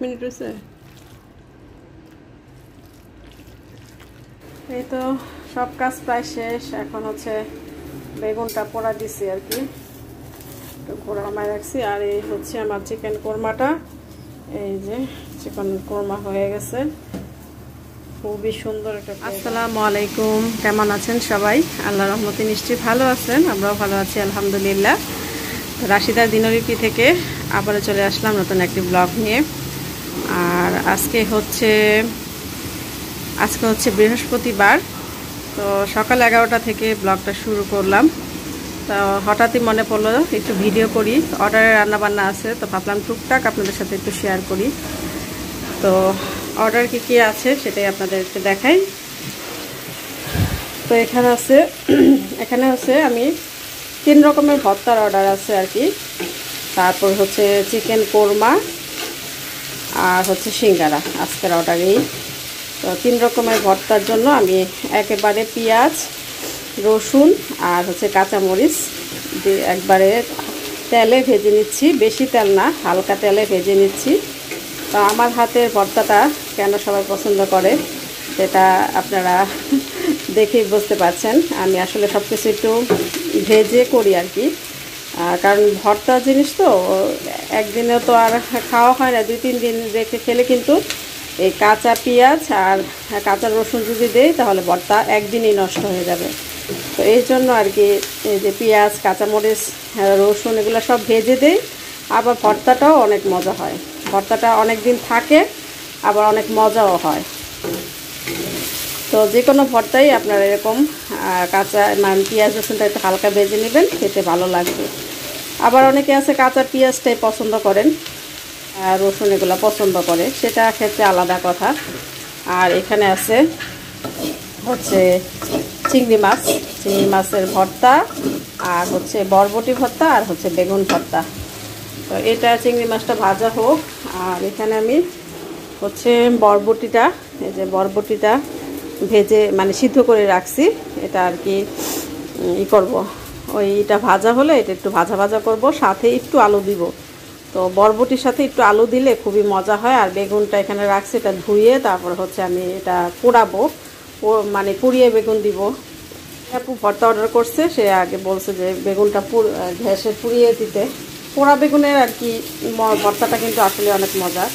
Minute হয়েছে। এই তো সব কাজ প্রায় শেষ। এখন হচ্ছে বেগুনটা পোড়া দিছি আর কি, একটু ঘোরা মায় রাখছি। আর এই হচ্ছে আমার চিকেন কোরমাটা। এই যে চিকেন কোরমা হয়ে গেছে, খুবই সুন্দর একটা। আসসালামু আলাইকুম, কেমন আছেন সবাই? আল্লাহর রহমতে নিশ্চয়ই ভালো আছেন, আমরাও ভালো আছি আলহামদুলিল্লাহ। রাশিদার দিনলিপি থেকে আবারও চলে আসলাম নতুন একটি ব্লগ নিয়ে। আর আজকে হচ্ছে বৃহস্পতিবার। তো সকাল 11টা থেকে ব্লগটা শুরু করলাম। তো হঠাৎই মনে পড়লো একটু ভিডিও করি, অর্ডারের রান্নাবান্না আছে, তো ভাবলাম টুকটাক আপনাদের সাথে একটু শেয়ার করি। তো অর্ডার কি আছে সেটাই আপনাদের একটু দেখাই। তো এখানে হচ্ছে আমি 3 রকমের ভর্তার অর্ডার আছে আর কি। তারপর হচ্ছে চিকেন কোরমা আর হচ্ছে সিঙ্গারা আজকের অর্ডারেই। তো 3 রকমের ভর্তার জন্য আমি একেবারে পেঁয়াজ, রসুন আর হচ্ছে কাঁচামরিচ দিয়ে একবারে তেলে ভেজে নিচ্ছি। বেশি তেল না, হালকা তেলে ভেজে নিচ্ছি। তো আমার হাতের ভর্তাটা কেন সবাই পছন্দ করে সেটা আপনারা দেখেই বুঝতে পারছেন। আমি আসলে সব কিছু একটু ভেজে করি আর কি, কারণ ভর্তা জিনিস তো একদিনে তো আর খাওয়া হয় না, 2-3 দিন রেখে খেলে কিন্তু এই কাঁচা পেঁয়াজ আর কাঁচা রসুন যদি দেই তাহলে ভর্তা একদিনই নষ্ট হয়ে যাবে। তো এই জন্য আর কি এই যে পেঁয়াজ, কাঁচামরিচ, রসুন এগুলো সব ভেজে দেই। আবার ভর্তাটাও অনেক মজা হয়, ভর্তাটা অনেক দিন থাকে, আবার অনেক মজাও হয়। তো যে কোনো ভর্তাই আপনারা এরকম কাঁচা পেঁয়াজ রসুনটা একটু হালকা ভেজে নেবেন, খেতে ভালো লাগবে। আবার অনেকে আছে কাঁচা পেঁয়াজটাই পছন্দ করেন, রসুন এগুলো পছন্দ করে, সেটা ক্ষেত্রে আলাদা কথা। আর এখানে আছে হচ্ছে চিংড়ি মাছের ভর্তা, আর হচ্ছে বরবটি ভর্তা, আর হচ্ছে বেগুন ভর্তা। তো এটা চিংড়ি মাছটা ভাজা হোক। আর এখানে আমি হচ্ছে বরবটিটা ভেজে মানে সিদ্ধ করে রাখছি। এটা আর কি করব, ওইটা ভাজা হলে এটা একটু ভাজা করব, সাথে একটু আলু দিব। তো বরবটির সাথে একটু আলু দিলে খুবই মজা হয়। আর বেগুনটা এখানে রাখছি, এটা ধুয়ে তারপর হচ্ছে আমি এটা পোড়াবো, মানে পুড়িয়ে বেগুন দিব। আপু ভর্তা অর্ডার করছে, সে আগে বলছে যে বেগুনটা ঘ্যাসে পুড়িয়ে দিতে। পোড়া বেগুনের আর কি ভর্তাটা কিন্তু আসলে অনেক মজা।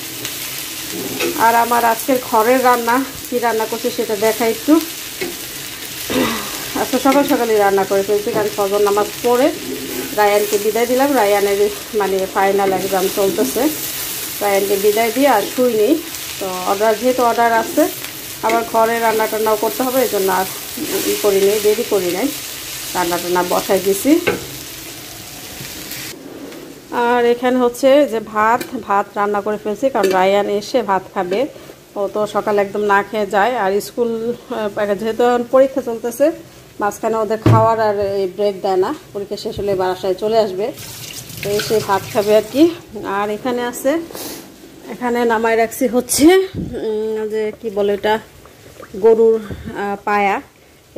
আর আমার আজকের ঘরের রান্না কি রান্না করছে সেটা দেখা একটু। আজকে সকালই রান্না করে ফেলছি, কারণ ফজর নামাজ পড়ে রায়ানকে বিদায় দিলাম। রায়ানের মানে ফাইনাল এক্সাম চলতেছে, রায়ানকে বিদায় দিয়ে আর শুইনি। তো যেহেতু অর্ডার আছে, আবার ঘরে রান্না টান্নাও করতে হবে, এই জন্য আর দেরি করি নাই, রান্না টান্না বসাই দিছি। আর এখানে হচ্ছে যে ভাত রান্না করে ফেলছি, কারণ রায়ান এসে ভাত খাবে। ও তো সকালে একদম না খেয়ে যায়। আর স্কুল যেহেতু পরীক্ষা চলতেছে, মাঝখানে ওদের খাওয়ার আর এই ব্রেক দেয় না, পরীক্ষা শেষ হলে বাসায় চলে আসবে, তো এসে ভাত খাবে আর কি। আর এখানে নামায় রাখছি হচ্ছে যে কি বলে এটা, গরুর পায়া,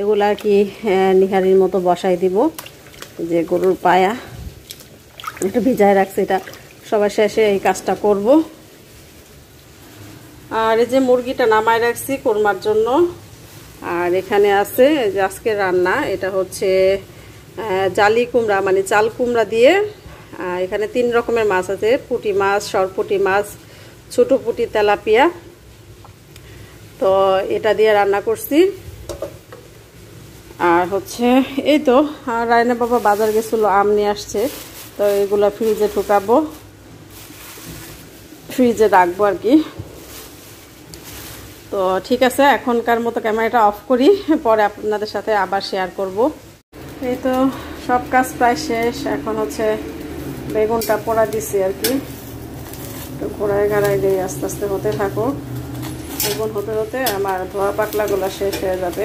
এগুলো আর কি নিহারির মতো বসাই দিব। যে গরুর পায়া একটু ভিজায় রাখছি, এটা সবার শেষে এই কাজটা করব। আর এই যে মুরগিটা নামায় রাখছি কোরমার জন্য। আর এখানে আছে যে আজকের রান্না, এটা হচ্ছে জালি কুমড়া মানে চাল কুমড়া দিয়ে। এখানে 3 রকমের মাছ আছে, পুঁটি মাছ, সরপুঁটি মাছ, ছোটো পুঁটি, তেলাপিয়া। তো এটা দিয়ে রান্না করছি। আর হচ্ছে এই তো রায়না বাবা বাজার গেছিলো, আম নিয়ে আসছে, তো এগুলো ফ্রিজে ঢুকাবো, ফ্রিজে রাখবো আর কি। তো ঠিক আছে, এখনকার মতো ক্যামেরাটা অফ করি, পরে আপনাদের সাথে আবার শেয়ার করব। এই তো সব কাজ প্রায় শেষ। এখন হচ্ছে বেগুনটা পোড়া দিছি আর কি, তো ঘোড়ায় দিয়ে আস্তে আস্তে হতে থাকো। বেগুন হতে হতে আমার ধোয়া পাকলাগুলো শেষ হয়ে যাবে।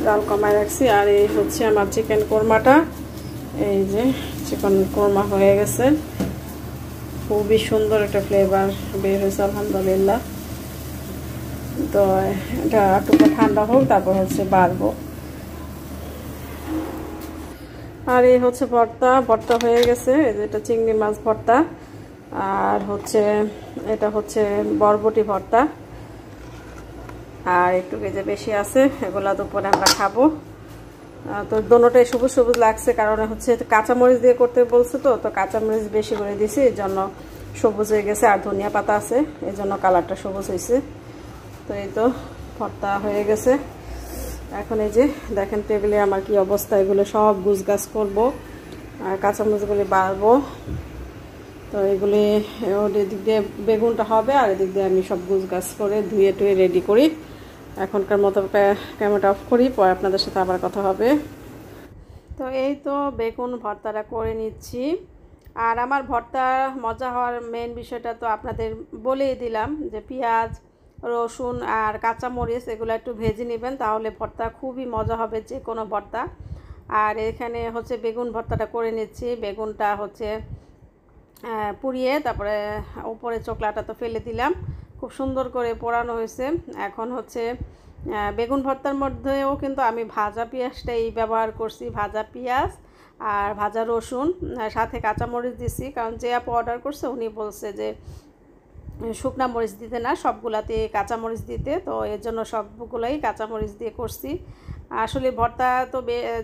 জাল কমায় রাখছি। আর এই হচ্ছে আমার চিকেন কোরমাটা। এই যে চিকেন কোরমা হয়ে গেছে, খুবই সুন্দর একটা ফ্লেভার বের হয়েছে আলহামদুলিল্লাহ। তো এটা একটু ঠান্ডা হোক, তারপর হচ্ছে বাড়বো। আর এই হচ্ছে ভর্তা, ভর্তা হয়ে গেছে। এটা চিংড়ি মাছ ভর্তা, আর হচ্ছে এটা হচ্ছে বরবটি ভর্তা, আর একটু যে বেশি আছে এগুলা দুপুরে আমরা খাবো। তো দোনোটাই সবুজ সবুজ লাগছে, কারণ হচ্ছে কাঁচামরিচ দিয়ে করতে বলছে, তো কাঁচামরিচ বেশি করে দিছি, এই জন্য সবুজ হয়ে গেছে। আর ধনিয়া পাতা আছে, এই জন্য কালারটা সবুজ হয়েছে। তো এই তো ভর্তা হয়ে গেছে। এখন এই যে দেখেন টেবিলে আমার কি অবস্থা, এগুলো সব গুছগাছ করবো, আর কাঁচামরিচগুলি বাড়বো। তো এগুলি এদিক দিয়ে বেগুনটা হবে, আর এদিক দিয়ে আমি সব গুছগাছ করে ধুয়ে টুয়ে রেডি করি। এখনকার মতো ক্যামেরাটা অফ করি, পরে আপনাদের সাথে আবার কথা হবে। তো এই তো বেগুন ভর্তাটা করে নিচ্ছি। আর আমার ভর্তা মজা হওয়ার মেন বিষয়টা তো আপনাদের বলেই দিলাম, যে পেঁয়াজ, রসুন আর কাঁচামরিচ এগুলো একটু ভেজে নেবেন, তাহলে ভর্তা খুবই মজা হবে, যে কোনো ভর্তা। আর এখানে হচ্ছে বেগুন ভর্তাটা করে নিচ্ছি। বেগুনটা হচ্ছে পুড়িয়ে তারপরে উপরে চোকলাটা তো ফেলে দিলাম, খুব সুন্দর করে পোড়ানো হয়েছে। এখন হচ্ছে বেগুন ভর্তার মধ্যেও কিন্তু আমি ভাজা পেঁয়াজটাই ব্যবহার করছি, ভাজা পেঁয়াজ আর ভাজা রসুন, সাথে কাঁচামরিচ দিছি, কারণ যে আপু অর্ডার করছে উনি বলছে যে শুকনা মরিচ দিতে না, সবগুলাতে কাঁচামরিচ দিতে, তো এর জন্য সবগুলোই কাঁচামরিচ দিয়ে করছি। আসলে ভর্তা তো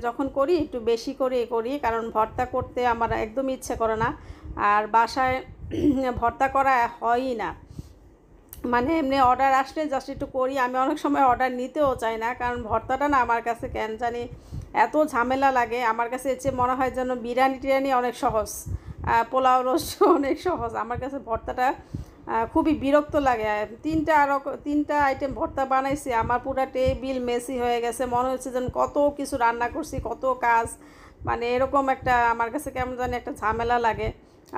যখন করি একটু বেশি করে করি, কারণ ভর্তা করতে আমার একদম ইচ্ছে করে না, আর বাসায় ভর্তা করা হয়ই না। মানে এমনি অর্ডার আসলে জাস্ট একটু করি, আমি অনেক সময় অর্ডার নিতেও চাই না, কারণ ভর্তাটা না আমার কাছে কেন জানি এত ঝামেলা লাগে। আমার কাছে এর চেয়ে মনে হয় যেন বিরিয়ানি টিরিয়ানি অনেক সহজ, পোলাও রোস্ট অনেক সহজ। আমার কাছে ভর্তাটা খুবই বিরক্ত লাগে। তিনটা আইটেম ভর্তা বানাইছি, আমার পুরো টেবিল মেসি হয়ে গেছে, মনে হচ্ছে যেন কত কিছু রান্না করছি, কত কাজ, মানে এরকম একটা আমার কাছে কেমন জানি একটা ঝামেলা লাগে,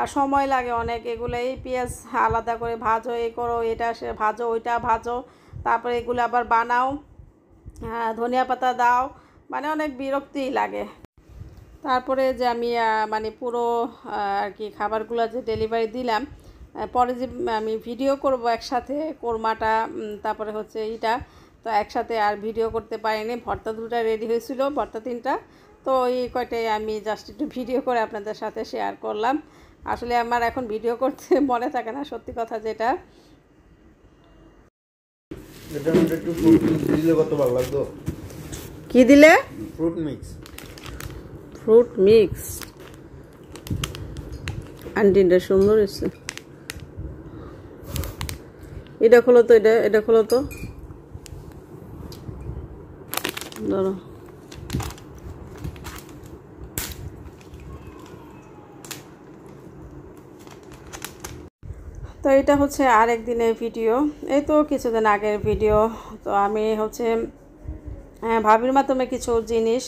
আর সময় লাগে অনেক। এগুলো এই পেঁয়াজ আলাদা করে ভাজো, এই করো, এটা সে ভাজো, ওইটা ভাজো, তারপরে এগুলো আবার বানাও, ধনিয়া পাতা দাও, মানে অনেক বিরক্তিই লাগে। তারপরে যে আমি মানে পুরো আর কি খাবারগুলো যে ডেলিভারি দিলাম, পরে যে আমি ভিডিও করব একসাথে কোরমাটা, তারপরে হচ্ছে এইটা, তো একসাথে আর ভিডিও করতে পারিনি। ভর্তা দুটো রেডি হয়েছিল, ভর্তা তিনটা, তো এই কয়টাই আমি জাস্ট একটু ভিডিও করে আপনাদের সাথে শেয়ার করলাম। আসলে আমার এখন ভিডিও করতে মনে থাকে না, সত্যি কথা যেটা। কি দিলে? Fruit mix. ফ্রুট মিক্স আন্টিটা সুন্দর হয়েছে। এটা খোলো তো, এটা খোলো তো, ধরো। তো এটা হচ্ছে আরেক দিনের ভিডিও, এই তো কিছুদিন আগের ভিডিও। তো আমি হচ্ছে ভাবির মাধ্যমে কিছু জিনিস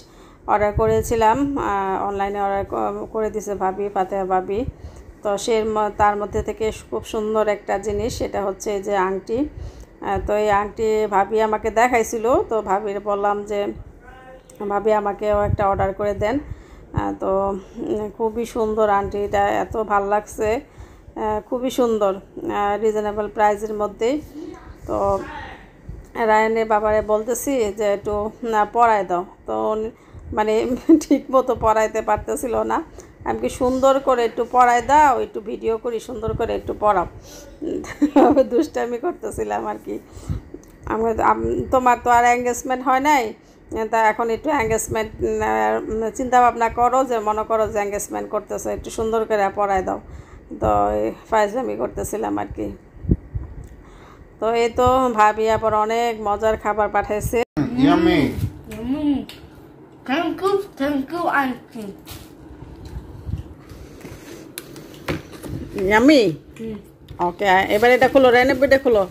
অর্ডার করেছিলাম, অনলাইনে অর্ডার করে দিয়েছে ভাবি, ফাতেহা ভাবি। তো তার মধ্যে থেকে খুব সুন্দর একটা জিনিস, সেটা হচ্ছে যে আংটি। তো এই আংটি ভাবি আমাকে দেখাইছিল, তো ভাবির বললাম যে ভাবি আমাকেও একটা অর্ডার করে দেন। তো খুবই সুন্দর আংটিটা, এত ভাল লাগছে, খুবই সুন্দর, রিজনেবল প্রাইসের মধ্যেই। তো রায়ানের বাবারে বলতেছি যে একটু পরায় দাও, তো মানে ঠিক মতো পরাইতে পারতেছিল না। আমি কি সুন্দর করে একটু পরায় দাও, একটু ভিডিও করি, সুন্দর করে একটু পড়াও, দুষ্টামি করতেছিলাম আর কি। তোমার তো আর এঙ্গেজমেন্ট হয় নাই, তা এখন একটু এঙ্গেজমেন্ট চিন্তা ভাবনা করো, যে মনে করো যে এঙ্গেজমেন্ট করতেছো, একটু সুন্দর করে পরায় দাও। তো ফাইজলামি করতেছিলাম আর কি। তো এই তো ভাবি আবার অনেক মজার খাবার পাঠাইছে। Yummy thank you aunty. Yummy, okay. এবার এটা খোলো, রাইনাব, এটা খোলো,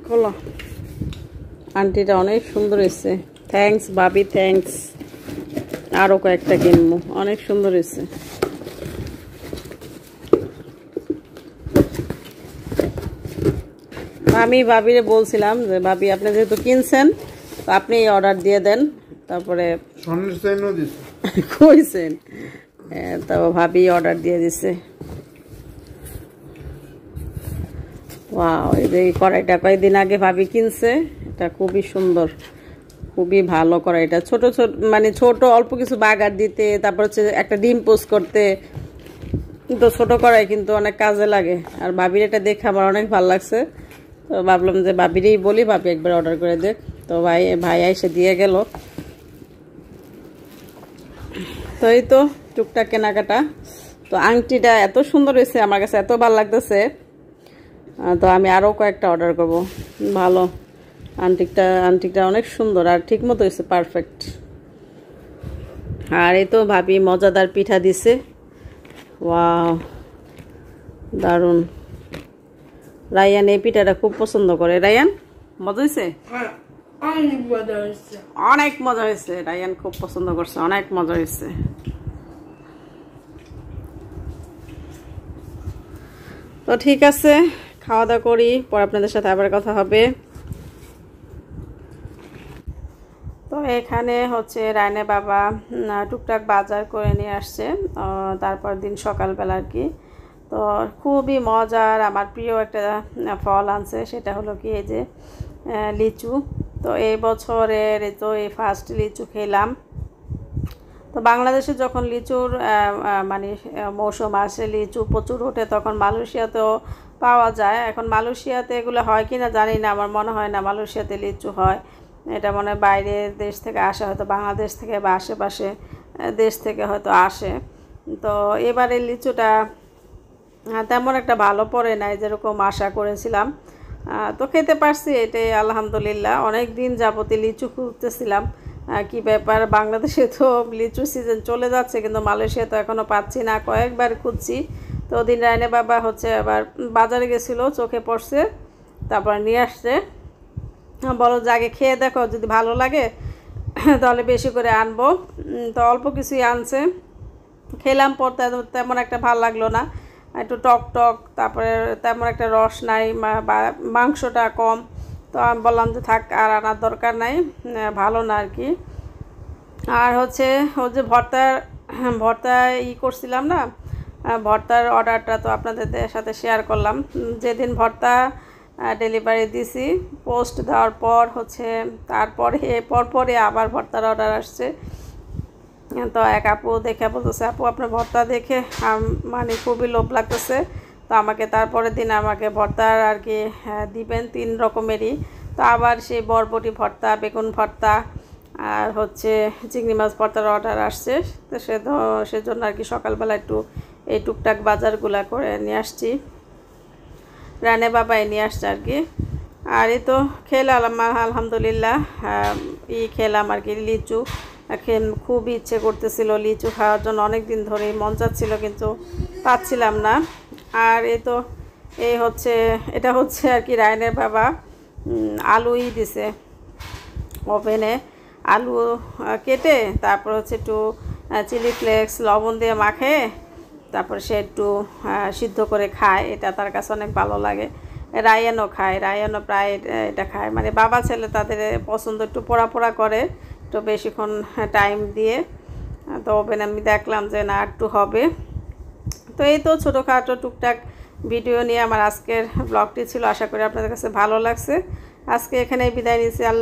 খোলো। আন্টিটা অনেক সুন্দর হয়েছে, থ্যাঙ্কস ভাবি, থ্যাঙ্কস। আরও কয়েকটা কিনবো, অনেক সুন্দর হয়েছে। আমি ভাবিরে বলছিলাম যে ভাবি আপনি যেহেতু কিনছেন, তো আপনি অর্ডার দিয়ে দেন। তারপরে কইছেন, তারপর ভাবি অর্ডার দিয়ে দিছে। ওয়াও, এই যে কড়াইটা কয়েকদিন আগে ভাবি কিনছে, এটা খুবই সুন্দর, খুবই ভালো করে এটা, ছোট ছোট মানে ছোট অল্প কিছু বাগার দিতে, তারপর হচ্ছে একটা ডিম পোস্ট করতে, কিন্তু ছোট করাই কিন্তু অনেক কাজে লাগে। আর ভাবির এটা দেখে আমার অনেক ভালো লাগছে, তো ভাবলাম যে ভাবিরেই বলি, ভাবি একবার অর্ডার করে দেখ। তো ভাই এসে দিয়ে গেল। তো এই তো টুকটাক কেনাকাটা। তো আংটিটা এত সুন্দর হয়েছে, আমার কাছে এত ভালো লাগতেছে, তো আমি আরও কয়েকটা অর্ডার করব। ভালো আংটিটা অনেক সুন্দর আর ঠিক মতো হয়েছে, পারফেক্ট। আর এই তো ভাবি মজাদার পিঠা দিছে, ওয়াও দারুণ। রায়ান এই পিঠাটা খুব পছন্দ করে। রায়ান মজা হয়েছে? অনেক মজা হয়েছে, রায়ান খুব পছন্দ করছে, অনেক মজা হয়েছে। তো ঠিক আছে, খাওয়া দাওয়া করি, পর আপনাদের সাথে আবার কথা হবে। তো এখানে হচ্ছে রায়নের বাবা টুকটাক বাজার করে নিয়ে আসছে তারপর দিন সকালবেলা আর কি। তো খুবই মজার, আমার প্রিয় একটা ফল আনছে, সেটা হলো কি এই যে লিচু। তো এই বছরের তো এই ফার্স্ট লিচু খেলাম। তো বাংলাদেশে যখন লিচুর মানে মৌসুম আসে, লিচু প্রচুর ওঠে, তখন মালয়েশিয়াতেও পাওয়া যায়। এখন মালয়েশিয়াতে এগুলো হয় কি না জানি না, আমার মনে হয় না মালয়েশিয়াতে লিচু হয়। এটা মনে হয় বাইরের দেশ থেকে আসে, হয়তো বাংলাদেশ থেকে বা আশেপাশে দেশ থেকে হয়তো আসে। তো এবারে লিচুটা তেমন একটা ভালো পড়ে নাই যেরকম আশা করেছিলাম। তো খেতে পারছি, এটাই আলহামদুলিল্লাহ। অনেক দিন যাবতীয় লিচু খুঁজতেছিলাম, কি ব্যাপার, বাংলাদেশে তো লিচু সিজন চলে যাচ্ছে, কিন্তু মালয়েশিয়া তো এখনও পাচ্ছি না, কয়েকবার খুঁজছি। তো ওদিন রায়নে বাবা হচ্ছে আবার বাজারে গেছিলো, চোখে পড়ছে, তারপর নিয়ে আসছে। বলো যে আগে খেয়ে দেখো, যদি ভালো লাগে তাহলে বেশি করে আনবো। তো অল্প কিছুই আনছে, খেলাম, পর তেমন একটা ভালো লাগলো না, একটু টক টক, তারপরে তেমন একটা রস নাই, বা মাংসটা কম। তো আমি বললাম যে থাক, আর আনার দরকার নাই, ভালো না আর কি। আর হচ্ছে ও যে ভর্তা করছিলাম না, ভর্তার অর্ডারটা তো আপনাদের সাথে শেয়ার করলাম। যেদিন ভর্তা ডেলিভারি দিছি, পোস্ট দেওয়ার পর হচ্ছে পরপরে আবার ভর্তার অর্ডার আসছে। তো এক আপু দেখে বলতেছে, আপু আপনার ভর্তা দেখে মানে খুবই লোভ লাগতেছে, তো আমাকে তারপরের দিন আমাকে ভর্তার আর কি দিবেন 3 রকমেরই। তো আবার সেই বরবটি ভর্তা, বেগুন ভর্তা আর হচ্ছে চিংড়ি মাছ ভর্তার অর্ডার আসছে। তো সেজন্য আর কি সকালবেলা একটু এই টুকটাক বাজারগুলা করে নিয়ে আসছি, রানে বাবাই নিয়ে আসছে আর কি। আর এই তো খেলাম আলহামদুলিল্লাহ, খেলাম আর কি লিচু। খুব ইচ্ছে করতেছিল লিচু খাওয়ার জন্য, অনেক দিন ধরেই মন চাচ্ছিল, কিন্তু পাচ্ছিলাম না। আর এই তো এটা হচ্ছে আর কি রায়নের বাবা আলুই দিছে ওভেনে, আলু কেটে তারপর হচ্ছে একটু চিলি ফ্লেক্স লবণ দিয়ে মাখে, তারপর সে একটু সিদ্ধ করে খায়, এটা তার কাছে অনেক ভালো লাগে। রায়ানও খায়, রায়ানও প্রায় এটা খায়, মানে বাবা ছেলে তাদের পছন্দ, একটু পোড়া পোড়া করে, একটু বেশিক্ষণ টাইম দিয়ে। তো ওভেন আমি দেখলাম যে না একটু হবে। তো এই তো ছোটোখাটো টুকটাক ভিডিও নিয়ে আমার আজকের ব্লগটি ছিল, আশা করি আপনাদের কাছে ভালো লাগছে। আজকে এখানেই বিদায় নিচ্ছি, আল্লাহ।